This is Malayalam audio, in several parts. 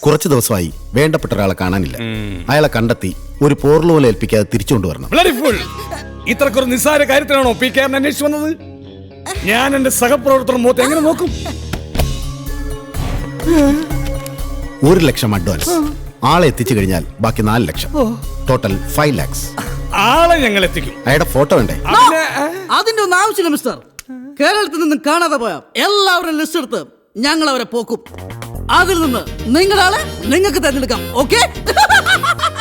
കുറച്ചു ദിവസമായി വേണ്ടപ്പെട്ട ഒരാളെ കാണാനില്ല. അയാളെ കണ്ടെത്തി ഒരു പോർലോല ഏൽപ്പിക്കാതെ തിരിച്ചുകൊണ്ടുവരണം. ഇത്രക്കൊരു നിസ്സാര കാര്യത്തിനാണോ പി കെ അന്വേഷിച്ചു വന്നത്? ഞാൻ എന്റെ സഹപ്രവർത്തകർ മുഖത്ത് എങ്ങനെ നോക്കും? 1 ലക്ഷം അഡ്വാൻസ്. ആളെ എത്തിച്ചു കഴിഞ്ഞാൽ ബാക്കി 4 ലക്ഷം. Total 5 lakhs. ആളെ ഞങ്ങൾ എത്തിക്കും. അയാളുടെ ഫോട്ടോ വേണ്ടേ? അതിന്റെ ഒന്നും ആവശ്യമില്ല മിസ്റ്റർ. കേരളത്തിൽ നിന്ന് കാണാതെ പോയ എല്ലാവരും ലിസ്റ്റ് എടുത്ത് ഞങ്ങൾ അവരെ പോക്കും. അതിൽ നിന്ന് നിങ്ങളാളെ നിങ്ങൾക്ക് തിരഞ്ഞെടുക്കാം. Okay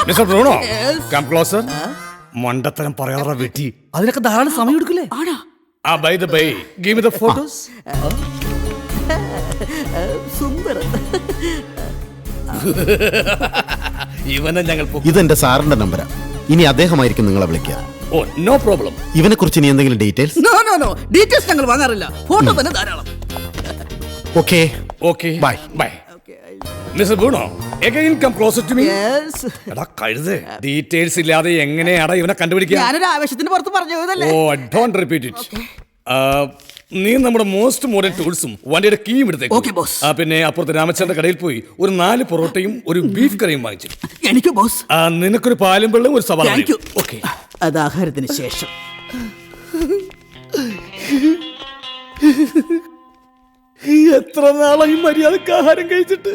mister Bruno, come closer. മണ്ടത്തരം പറയാറ വെട്ടി. അതിനൊക്കെ ധാരാളം സമയം എടുക്കില്ലേ? By the by, give me the photos. സുന്ദരം. ഇവനെ ഞങ്ങൾ ഇതെന്റെ സാറിന്റെ നമ്പരാ. ഇനി അദ്ദേഹമായിരിക്കും നിങ്ങളെ വിളിക്കുക. Oh, no problem. ഇവനെ കുറിച്ച് ഇനി എന്തെങ്കിലും ഡീറ്റെയിൽസ്? നോ ഡീറ്റെയിൽസ് ഞങ്ങൾ വാങ്ങാറില്ല. ഫോട്ടോ തന്നെ ധാരാളം. Okay okay, bye bye. Mister Bruno, again come closer to me. എടാ കഴുതേ, ഡീറ്റെയിൽസ് ഇല്ലാതെ എങ്ങനെയാടാ ഇവനെ കണ്ടുപിടിക്കുക? ഞാനൊരു ആവേശത്തിന് പുറത്ത് പറഞ്ഞു പോയതല്ലേ. ഓ, ഡോണ്ട് റിപ്പീറ്റ് ഇറ്റ്. നീ നമ്മുടെ മോസ്റ്റ് മോഡേൺ ടൂൾസും വണ്ടിയുടെ കീയും എടുത്തേക്ക്. Okay, boss. പിന്നെ അപ്പുറത്ത് രാമചന്ദ്രന്റെ കടയിൽ പോയി ഒരു 4 പൊറോട്ടയും ഒരു ബീഫ് കറിയും വാങ്ങിച്ചു. എനിക്ക് ബോസ്. നിനക്കൊരു പാലും വെള്ളവും ഒരു സവാള. ഓക്കെ, അത് ആഹാരത്തിന് ശേഷം. എത്ര നാളായി മര്യാദക്ക് ആഹാരം കഴിച്ചിട്ട്.